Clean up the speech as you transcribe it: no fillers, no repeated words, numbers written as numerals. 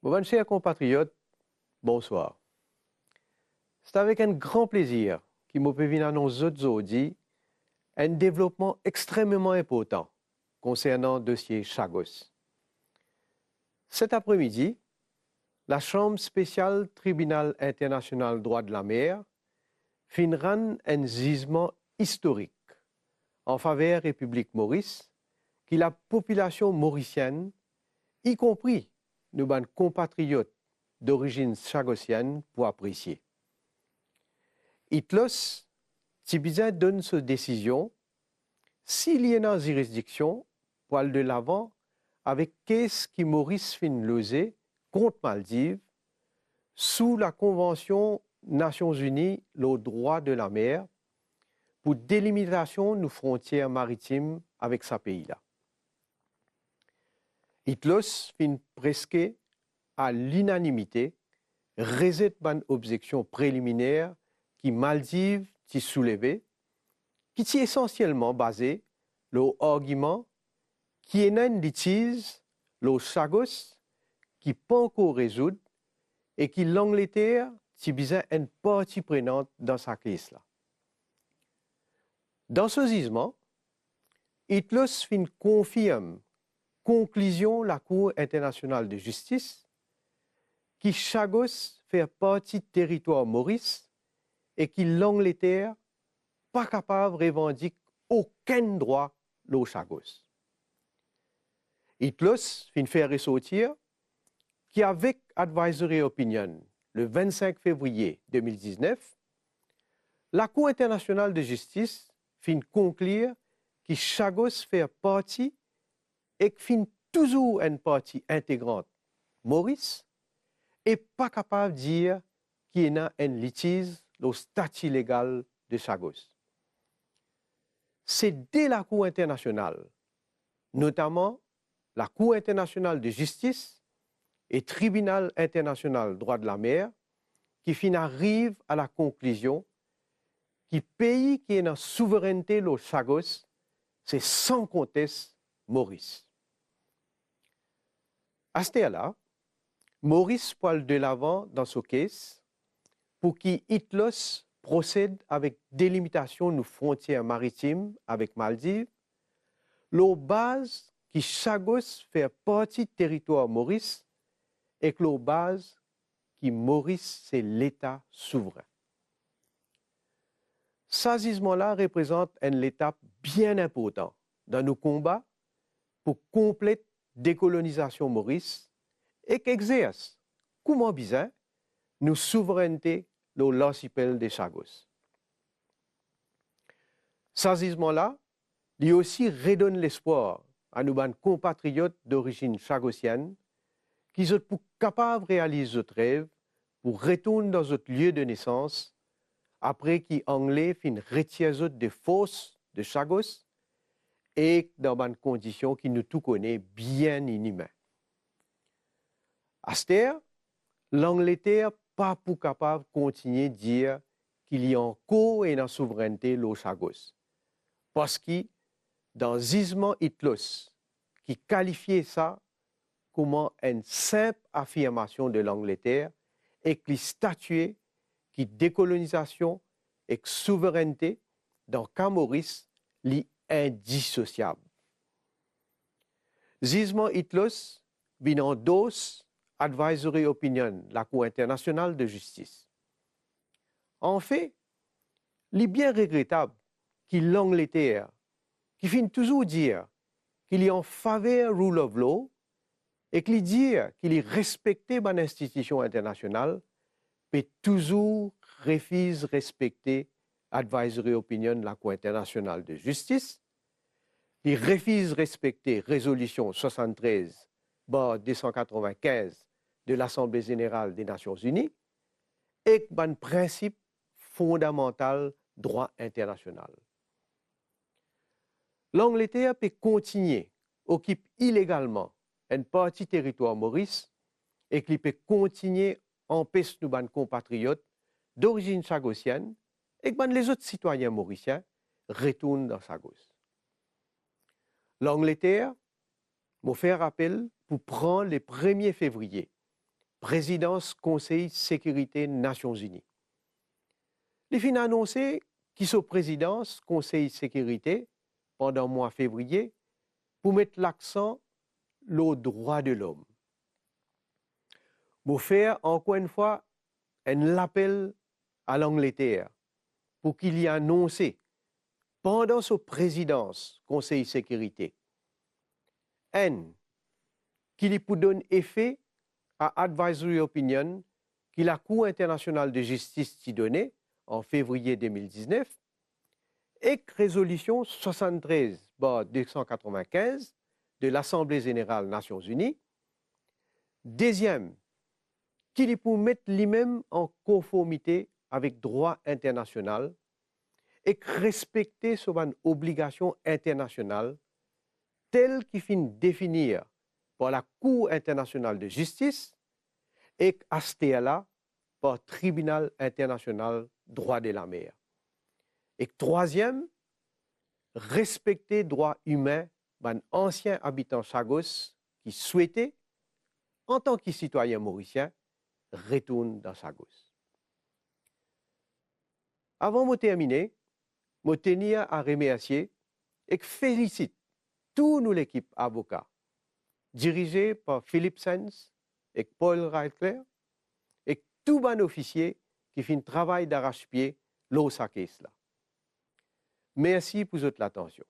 Mon chers compatriotes, bonsoir. C'est avec un grand plaisir que je peux venir annoncer aujourd'hui un développement extrêmement important concernant le dossier Chagos. Cet après-midi, la Chambre spéciale Tribunal international droit de la mer finira un jugement historique en faveur de la République Maurice que la population mauricienne, y compris nos compatriotes d'origine chagosienne, pour apprécier. Itlos, Tibizin donne sa décision s'il y a une juridiction pour aller de l'avant avec qu'est-ce qui Maurice fin losé contre Maldives sous la Convention Nations Unies, le droit de la mer, pour délimitation de nos frontières maritimes avec ce pays-là. Itlos fin presque à l'unanimité rejette une objection préliminaire qui Maldives s'y soulevée, qui est essentiellement basée sur l'argument qui est un litige, le Chagos, qui n'est pas encore résolu et qui l'Angleterre est besoin une partie prenante dans sa crise-là. Dans ce jugement, Itlos fin confirme conclusion la Cour internationale de justice qui Chagos fait partie du territoire Maurice et qui l'Angleterre pas capable de revendiquer aucun droit au Chagos. Itlos fin faire ressortir qu'avec Advisory Opinion le 25 février 2019, la Cour internationale de justice fin conclure que Chagos fait partie et que fin toujours une partie intégrante Maurice et pas capable de dire qu'il y a un litige au statut légal de Chagos. C'est dès la Cour internationale, notamment la Cour internationale de justice et Tribunal international droit de la mer, qui fin arrive à la conclusion que le pays qui est en souveraineté le Chagos, c'est sans conteste Maurice. À ce moment-là, Maurice poile de l'avant dans ce cas pour qu'Itlos procède avec délimitation de nos frontières maritimes avec Maldives, la base qui Chagos fait partie du territoire Maurice et que la base qui Maurice c'est l'État souverain. Ce jugement-là représente une étape bien importante dans nos combats pour complète décolonisation Maurice et qu'exerce, comment bizarre, nos souverainetés dans l'archipel des Chagos. Ce jugement-là, lui aussi redonne l'espoir à nos compatriotes d'origine chagosienne qui sont capables de réaliser notre rêve pour retourner dans notre lieu de naissance après qu'ils Anglais fin retirent des forces de Chagos et dans des conditions qui nous tout connaît bien inhumaines. À ce terme, l'Angleterre pas pour capable de continuer de dire qu'il y a encore une souveraineté au Chagos. Parce que dans Gisement Itlos, qui qualifiait ça comme une simple affirmation de l'Angleterre et qui statuait que décolonisation et souveraineté dans cas Maurice sont indissociables. Gisement Itlos vient endosse Advisory Opinion, la Cour internationale de justice. En fait, il est bien regrettable que l'Angleterre, qui finit toujours dire qu'il est en faveur du rule of law et qu'il dit qu'il est respecté par l'institution internationale, peut toujours refuse de respecter Advisory Opinion de la Cour internationale de justice, il refuse de respecter résolution 73/295 de l'Assemblée générale des Nations unies et un principe fondamental droit international. L'Angleterre peut continuer occuper illégalement une partie du territoire Maurice et qu'il peut continuer à empêcher nos compatriotes d'origine chagosienne et que les autres citoyens mauriciens retournent dans Chagos. L'Angleterre m'a fait rappel pour prendre le 1er février présidence Conseil Sécurité Nations Unies. Les fins annoncé qui sont présidence Conseil Sécurité pendant le mois de février pour mettre l'accent sur les droits de l'homme. Pour faire encore une fois un appel à l'Angleterre pour qu'il y ait annoncé pendant sa présidence Conseil Sécurité qu'il peut donner effet à Advisory Opinion que la Cour internationale de justice a donné en février 2019 et résolution 73/295 de l'Assemblée générale des Nations unies. Deuxième, qu'il peut mettre lui-même en conformité avec le droit international et respecter son obligation internationale telle qu'il finit définir par la Cour internationale de justice et à ce là par le Tribunal international droit de la mer. Et troisième, respecter les droits humains d'un ancien habitant Chagos qui souhaitait, en tant que citoyen mauricien, retourner dans Chagos. Avant de terminer, je tenais à remercier et féliciter toute l'équipe avocats, dirigée par Philippe Sens et Paul Reitler, et tout les officiers qui font un travail d'arrache-pied dans sa caisse là. Merci pour votre attention.